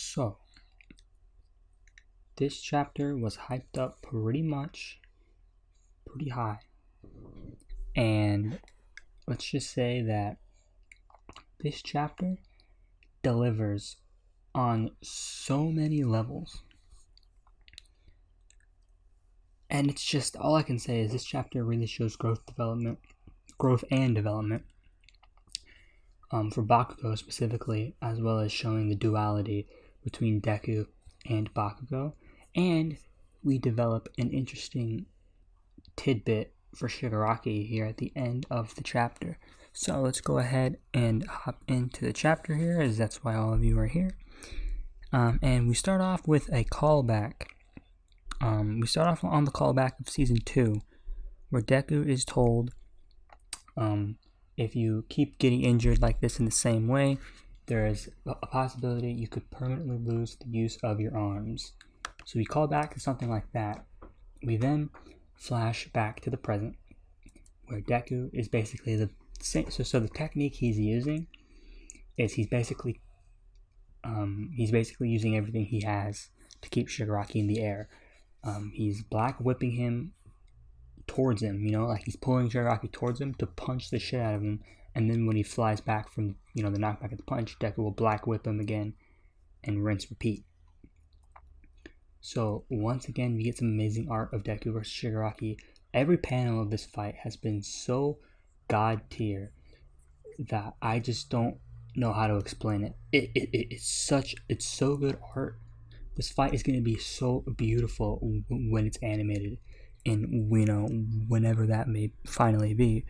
So, this chapter was hyped up pretty high. And let's just say that this chapter delivers on so many levels. And it's just, all I can say is this chapter really shows growth and development. For Bakugo specifically, as well as showing the duality between Deku and Bakugo. And we develop an interesting tidbit for Shigaraki here at the end of the chapter. So let's go ahead and hop into the chapter here, as that's why all of you are here. And we start off with a callback. We start off on the callback of Season 2, where Deku is told, if you keep getting injured like this in the same way, there is a possibility you could permanently lose the use of your arms. So we call back to something like that. We then flash back to the present, where Deku is basically the same. So the technique he's using is he's basically using everything he has to keep Shigaraki in the air. He's black whipping him towards him, like he's pulling Shigaraki towards him to punch the shit out of him, and then when he flies back from the knockback of the punch, Deku will black whip him again and rinse repeat. So once again we get some amazing art of Deku versus Shigaraki. Every panel of this fight has been so god tier that I just don't know how to explain it. It's so good art. This fight is going to be so beautiful when it's animated, and whenever that may finally be.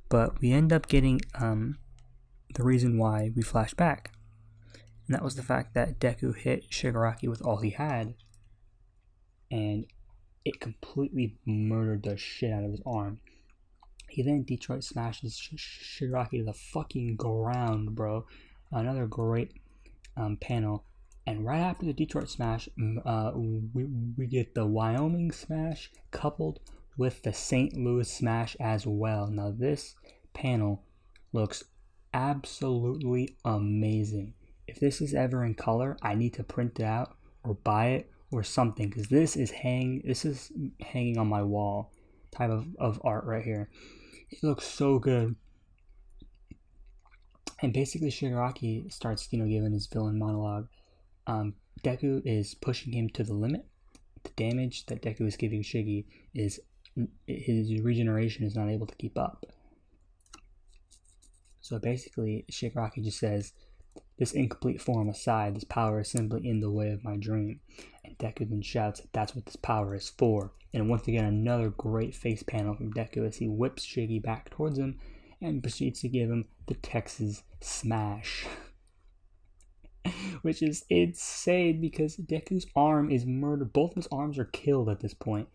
But we end up getting the reason why we flash back, and that was the fact that Deku hit Shigaraki with all he had, and it completely murdered the shit out of his arm. He then Detroit smashes Shigaraki to the fucking ground, bro. Another great panel. And right after the Detroit smash, we get the Wyoming smash coupled with the St. Louis smash as well. Now this panel looks absolutely amazing. If this is ever in color, I need to print it out or buy it or something, because this is hanging on my wall type of art right here. It looks so good. And basically Shigaraki starts giving his villain monologue. Deku is pushing him to the limit. The damage that Deku is giving Shiggy is his regeneration is not able to keep up. So basically Shigaraki just says, "This incomplete form aside, this power is simply in the way of my dream." And Deku then shouts that that's what this power is for. And once again, another great face panel from Deku as he whips Shiggy back towards him and proceeds to give him the Texas Smash. Which is insane because Deku's arm is murdered. Both of his arms are killed at this point.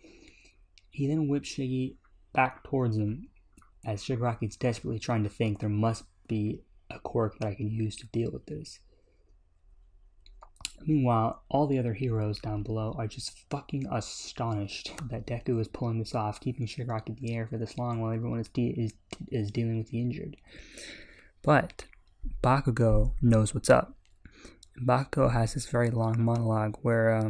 He then whips Shiggy back towards him as Shigaraki is desperately trying to think there must be a quirk that I can use to deal with this. Meanwhile, all the other heroes down below are just fucking astonished that Deku is pulling this off, keeping Shigaraki in the air for this long while everyone is dealing with the injured. But Bakugo knows what's up. Bakugo has this very long monologue where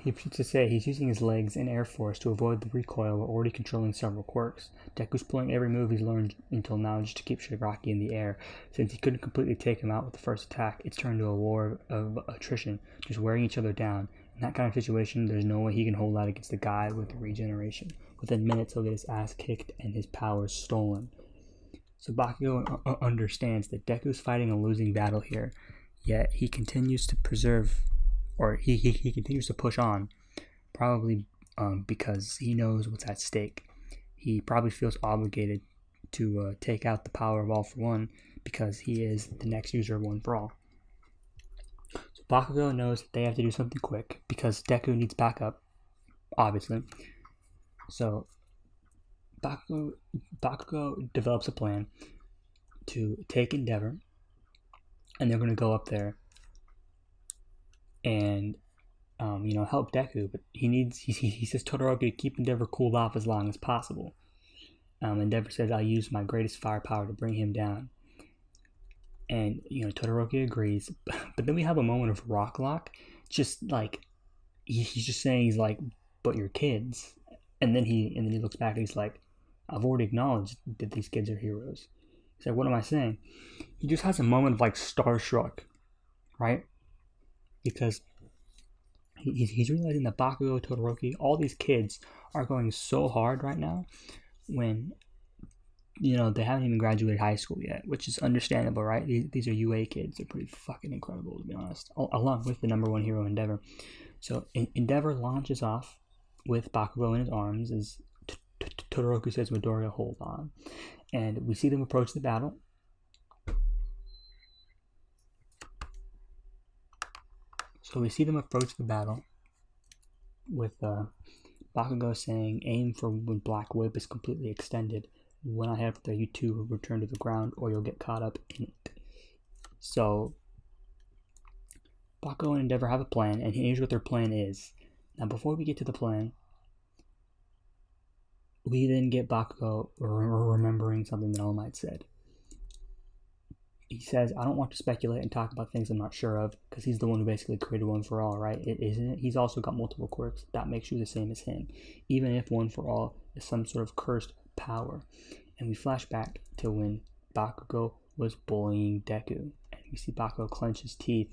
he's using his legs and air force to avoid the recoil while already controlling several quirks. Deku's pulling every move he's learned until now just to keep Shigaraki in the air. Since he couldn't completely take him out with the first attack, it's turned to a war of attrition, just wearing each other down. In that kind of situation, there's no way he can hold out against the guy with the regeneration. Within minutes, he'll get his ass kicked and his powers stolen. So Bakugo understands that Deku's fighting a losing battle here, yet he continues to preserve, or he continues to push on, probably because he knows what's at stake. He probably feels obligated to take out the power of All for One because he is the next user of One for All. So Bakugo knows that they have to do something quick because Deku needs backup, obviously. So Bakugo develops a plan to take Endeavor, and they're going to go up there and help Deku, but he says Todoroki to keep Endeavor cooled off as long as possible. Endeavor says, "I'll use my greatest firepower to bring him down." And Todoroki agrees, but then we have a moment of rock lock, just like he's just saying, he's like, but you're kids. And then he looks back and he's like, I've already acknowledged that these kids are heroes. He's like, what am I saying? He just has a moment of like starstruck, right? Because he's realizing that Bakugo, Todoroki, all these kids are going so hard right now when they haven't even graduated high school yet, which is understandable, right? These are UA kids. They're pretty fucking incredible, to be honest, along with the number one hero, Endeavor. So Endeavor launches off with Bakugo in his arms as Todoroki says, Midoriya, hold on. And we see them approach the battle. So we see them approach the battle with Bakugo saying, aim for when Black Whip is completely extended. When I have there, you two will return to the ground or you'll get caught up in it. So Bakugo and Endeavor have a plan, and here's what their plan is. Now, before we get to the plan, we then get Bakugo remembering something that All Might said. He says, I don't want to speculate and talk about things I'm not sure of, because he's the one who basically created One For All, right? Isn't it? He's also got multiple quirks. That makes you the same as him, even if One For All is some sort of cursed power. And we flash back to when Bakugo was bullying Deku. And we see Bakugo clench his teeth,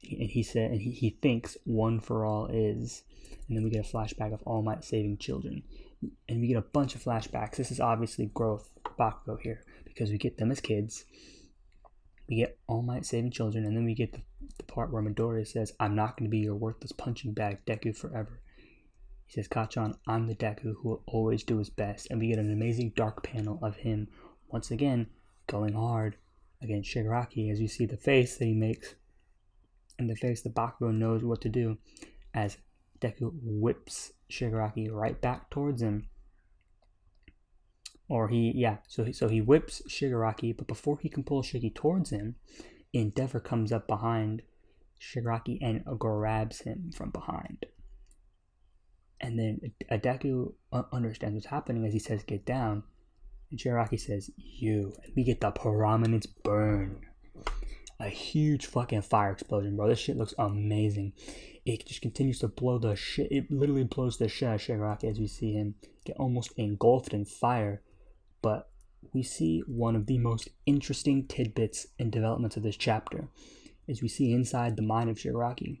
and he thinks One For All is. And then we get a flashback of All Might saving children. And we get a bunch of flashbacks. This is obviously growth for Bakugo here, because we get them as kids. We get All Might saving children, and then we get the part where Midoriya says, I'm not going to be your worthless punching bag, Deku, forever. He says, Kacchan, I'm the Deku who will always do his best. And we get an amazing dark panel of him, once again, going hard against Shigaraki, as you see the face that he makes, and the face that Bakugo knows what to do, as Deku whips Shigaraki right back towards him. So he whips Shigaraki, but before he can pull Shiggy towards him, Endeavor comes up behind Shigaraki and grabs him from behind. And then Deku understands what's happening as he says, get down. And Shigaraki says, you. And we get the Prominence burn. A huge fucking fire explosion, bro. This shit looks amazing. It just continues to blow the shit. It literally blows the shit out of Shigaraki as we see him get almost engulfed in fire. But we see one of the most interesting tidbits and developments of this chapter, as we see inside the mind of Shigaraki.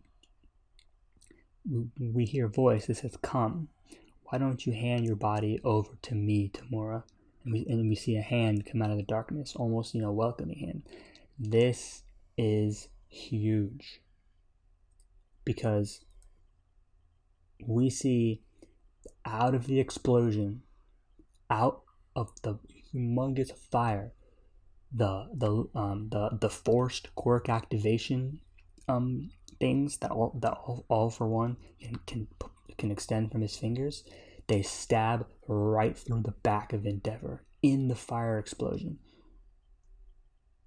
We hear a voice that says, come, why don't you hand your body over to me, Tamura? And we see a hand come out of the darkness, almost, welcoming him. This is huge, because we see out of the explosion, out of the humongous fire, the forced quirk activation things that all for one can extend from his fingers. They stab right through the back of Endeavor in the fire explosion.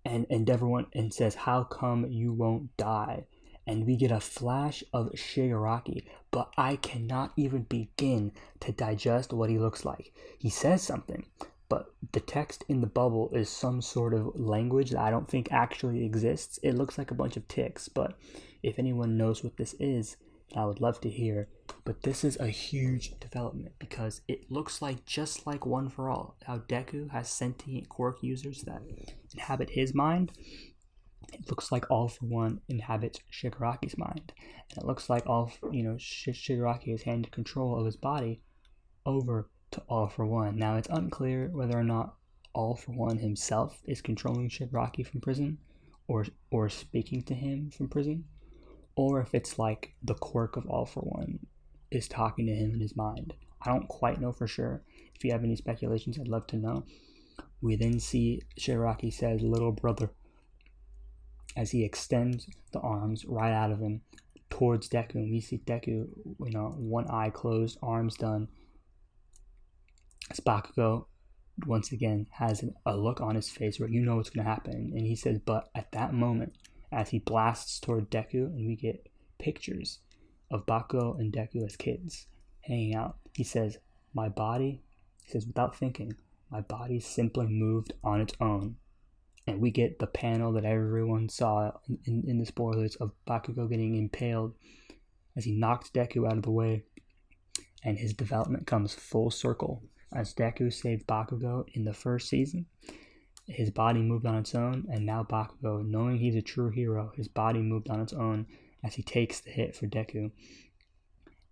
And Endeavor went and says, how come you won't die? And we get a flash of Shigaraki, but I cannot even begin to digest what he looks like. He says something, but the text in the bubble is some sort of language that I don't think actually exists. It looks like a bunch of ticks, but if anyone knows what this is, I would love to hear. But this is a huge development, because it looks like, just like One For All, how Deku has sentient quirk users that inhabit his mind. It looks like All For One inhabits Shigaraki's mind. And it looks like Shigaraki has handed control of his body over to All For One. Now, it's unclear whether or not All For One himself is controlling Shigaraki from prison, or speaking to him from prison, or if it's like the quirk of All For One is talking to him in his mind. I don't quite know for sure. If you have any speculations, I'd love to know. We then see Shigaraki says, little brother, as he extends the arms right out of him towards Deku. And we see Deku, one eye closed, arms done. As Bakugo, once again, has a look on his face where what's going to happen. And he says, but at that moment, as he blasts toward Deku, and we get pictures of Bakugo and Deku as kids hanging out, he says, without thinking, my body simply moved on its own And we get the panel that everyone saw in the spoilers of Bakugo getting impaled as he knocks Deku out of the way. And his development comes full circle. As Deku saved Bakugo in the first season, his body moved on its own, and now Bakugo, knowing he's a true hero, his body moved on its own as he takes the hit for Deku.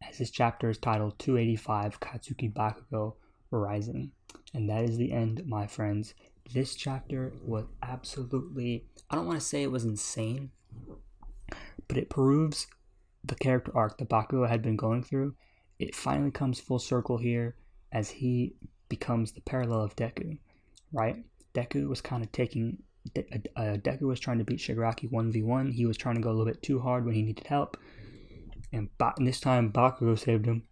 As this chapter is titled 285 Katsuki Bakugo Rising. And that is the end, my friends. This chapter was absolutely, I don't want to say it was insane, but it proves the character arc that Bakugo had been going through. It finally comes full circle here as he becomes the parallel of Deku, right? Deku was kind of taking, Deku was trying to beat Shigaraki 1v1. He was trying to go a little bit too hard when he needed help. And this time, Bakugo saved him.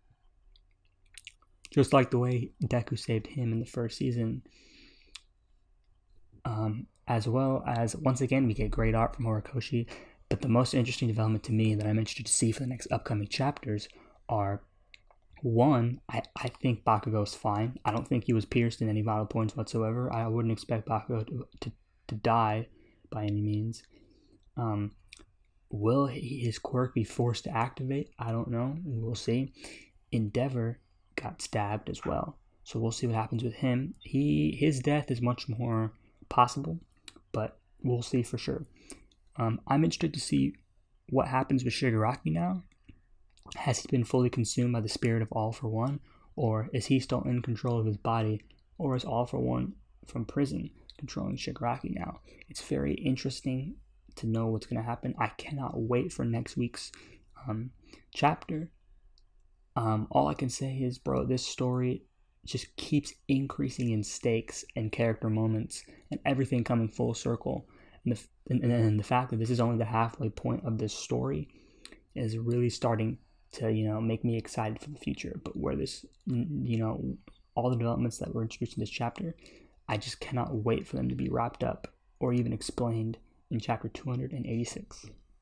Just like the way Deku saved him in the first season. As well as, once again, we get great art from Horikoshi. But the most interesting development to me that I'm interested to see for the next upcoming chapters are, one, I think Bakugo's fine. I don't think he was pierced in any vital points whatsoever. I wouldn't expect Bakugo to die by any means. Will his quirk be forced to activate? I don't know. We'll see. Endeavor got stabbed as well. So we'll see what happens with him. His death is much more possible, but we'll see for sure. I'm interested to see what happens with Shigaraki now. Has he been fully consumed by the spirit of All for One, or is he still in control of his body, or is All for One from prison controlling Shigaraki now? It's very interesting to know what's going to happen. I cannot wait for next week's chapter. All I can say is, bro, this story just keeps increasing in stakes and character moments and everything coming full circle. And the fact that this is only the halfway point of this story is really starting to, make me excited for the future. But where this, all the developments that were introduced in this chapter, I just cannot wait for them to be wrapped up or even explained in chapter 286.